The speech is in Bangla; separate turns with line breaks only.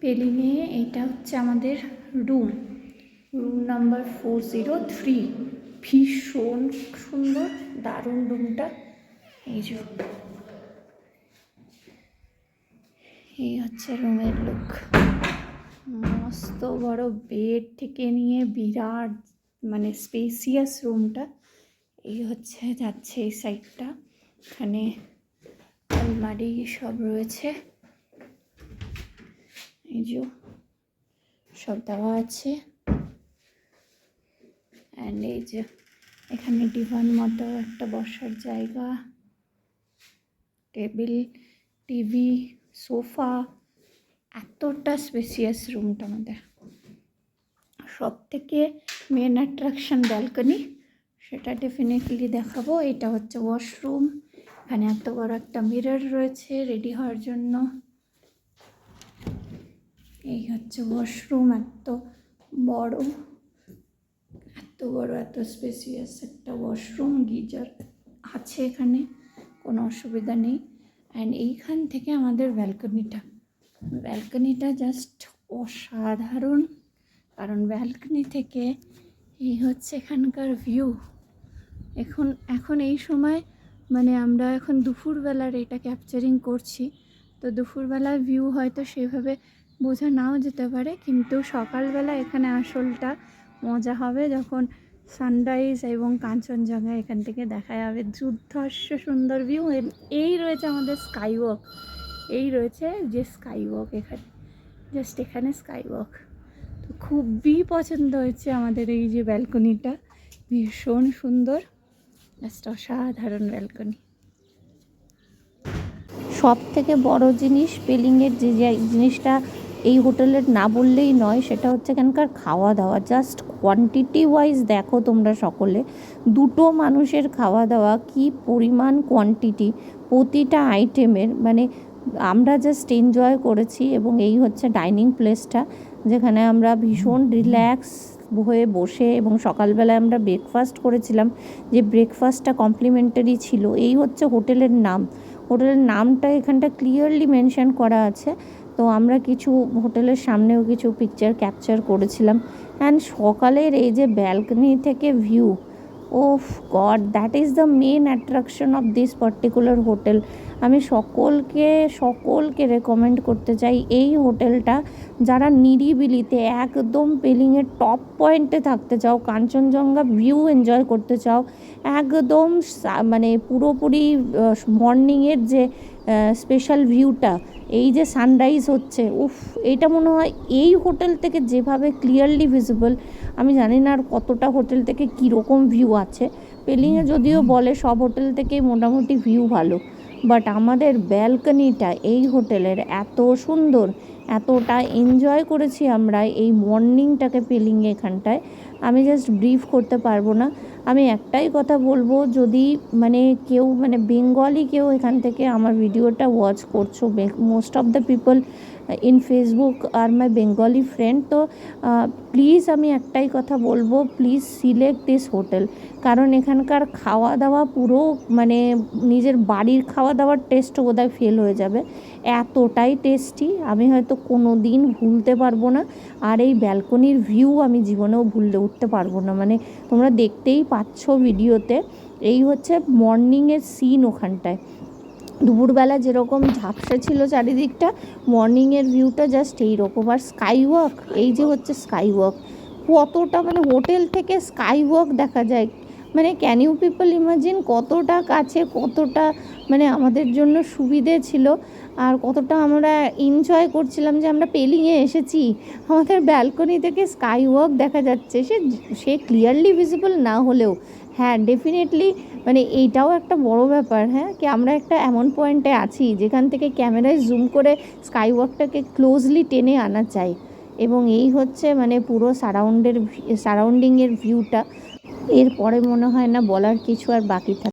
পেলিংয়ে এইটা হচ্ছে আমাদের রুম নাম্বার 403। ভীষণ সুন্দর, দারুণ রুমটা। এই হচ্ছে রুমের লুক। মস্ত বড় বেড থেকে নিয়ে বিরাট মানে স্পেসিয়াস রুমটা। এই হচ্ছে যাচ্ছে এই সাইডটা, এখানে আলমারি সব রয়েছে, এই যে সব দেওয়া আছে। অ্যান্ড এই যে এখানে ডিভান মতো একটা বসার জায়গা, টেবিল, টিভি, সোফা, এতটা স্পেসিয়াস রুমটা আমাদের। সব থেকে মেন অ্যাট্রাকশন ব্যালকনি, সেটা ডেফিনেটলি দেখাবো। এটা হচ্ছে ওয়াশরুম, এখানে এত বড় একটা মিরর রয়েছে রেডি হওয়ার জন্য। এই হচ্ছে ওয়াশরুম, এত বড় এত স্পেসিয়াস একটা ওয়াশরুম। গিজার আছে এখানে, কোনো অসুবিধা নেই। অ্যান্ড এইখান থেকে আমাদের ব্যালকনিটা জাস্ট অসাধারণ, কারণ ব্যালকনি থেকে এই হচ্ছে এখানকার ভিউ। এখন এই সময় মানে আমরা এখন দুপুরবেলার এটা ক্যাপচারিং করছি, তো দুপুরবেলার ভিউ হয়তো সেভাবে বোঝা নাও যেতে পারে, কিন্তু সকালবেলা এখানে আসলটা মজা হবে যখন সানরাইজ এবং কাঞ্চনজঙ্ঘা এখান থেকে দেখা যাবে। দুর্ধর্ষ সুন্দর ভিউ। এই রয়েছে আমাদের স্কাইওয়াক, এই রয়েছে যে স্কাইওয়াক, এখানে জাস্ট এখানে স্কাইওয়াক। তো খুবই পছন্দ হয়েছে আমাদের এই যে ব্যালকনিটা, ভীষণ সুন্দর, জাস্ট অসাধারণ ব্যালকনি। সব থেকে বড় জিনিস পেলিংয়ের যে জিনিসটা এই হোটেলের না বললেই নয়, সেটা হচ্ছে এখানকার খাওয়া দাওয়া। জাস্ট কোয়ান্টিটি ওয়াইজ দেখো তোমরা সকলে, দুটো মানুষের খাওয়া দাওয়া কি পরিমাণ কোয়ান্টিটি প্রতিটা আইটেমের, মানে আমরা জাস্ট এনজয় করেছি। এবং এই হচ্ছে ডাইনিং প্লেসটা, যেখানে আমরা ভীষণ রিল্যাক্স হয়ে বসে, এবং সকালবেলায় আমরা ব্রেকফাস্ট করেছিলাম, যে ব্রেকফাস্টটা কমপ্লিমেন্টারি ছিল। এই হচ্ছে হোটেলের নাম, হোটেলের নামটা এখানটা ক্লিয়ারলি মেনশন করা আছে। তো আমরা কিছু হোটেলের সামনেও কিছু পিকচার ক্যাপচার করেছিলাম। অ্যান্ড সকালের এই যে ব্যালকনি থেকে view, oh god, that is the main attraction of this particular hotel. আমি সকলকে রেকমেন্ড করতে চাই এই হোটেলটা। যারা নিরিবিলিতে একদম পেলিংয়ের টপ পয়েন্টে থাকতে চাও, কাঞ্চনজঙ্ঘা ভিউ এনজয় করতে চাও, একদম মানে পুরোপুরি মর্নিংয়ের যে স্পেশাল ভিউটা, এই যে সানরাইজ হচ্ছে, উফ, এইটা মনে হয় এই হোটেল থেকে যেভাবে ক্লিয়ারলি ভিজিবল, আমি জানি না আর কতটা হোটেল থেকে কীরকম ভিউ আছে। পেলিংয়ে যদিও বলে সব হোটেল থেকেই মোটামুটি ভিউ ভালো, বাট আমাদের ব্যালকনিটা এই হোটেলের এত সুন্দর, এতটা এনজয় করেছি আমরা এই মর্নিংটাকে পেলিংয়ে এখানটায়, আমি জাস্ট ব্রিফ করতে পারবো না। আমি একটাই কথা বলবো, যদি মানে কেউ মানে বেঙ্গলি কেউ এখান থেকে আমার ভিডিওটা ওয়াচ করছো, most of the people in Facebook আর মাই বেঙ্গলি ফ্রেন্ড, তো প্লিজ আমি একটাই কথা বলবো, প্লিজ সিলেক্ট দিস হোটেল। কারণ এখানকার খাওয়া দাওয়া পুরো মানে নিজের বাড়ির খাওয়া দাওয়ার টেস্টও বোধহয় ফেল হয়ে যাবে, এতটাই টেস্টি। আমি হয়তো কোনো দিন ভুলতে পারবো না। আর এই ব্যালকনির ভিউ আমি জীবনেও ভুলতে উঠতে পারবো না। মানে তোমরা দেখতেই পাচ্ছ ভিডিওতে, এই হচ্ছে মর্নিংয়ের সিন ওখানটায়। দুপুরবেলা যেরকম ঝাপসা ছিল চারিদিকটা, মর্নিংয়ের ভিউটা জাস্ট এইরকম। আর স্কাইওয়াক, এই যে হচ্ছে স্কাইওয়াক, কতটা মানে হোটেল থেকে স্কাইওয়াক দেখা যায়, মানে ক্যান ইউ পিপল ইমাজিন কতটা কাছে, কতটা মানে আমাদের জন্য সুবিধে ছিল, আর কতটা আমরা এনজয় করছিলাম যে আমরা পেলিংয়ে এসেছি, আমাদের ব্যালকনি থেকে স্কাইওয়াক দেখা যাচ্ছে। সে ক্লিয়ারলি ভিজিবল না হলেও, হ্যাঁ ডেফিনেটলি মানে এইটাও একটা বড় ব্যাপার, হ্যাঁ, কি আমরা একটা এমন পয়েন্টে আছি যেখান থেকে ক্যামেরায় জুম করে স্কাইওয়াকটাকে ক্লোজলি টেনে আনা চাই। এবং এই হচ্ছে মানে পুরো সারাউন্ডিংয়ের ভিউটা। এরপরে মনে হয় না বলার কিছু আর বাকি থাকে।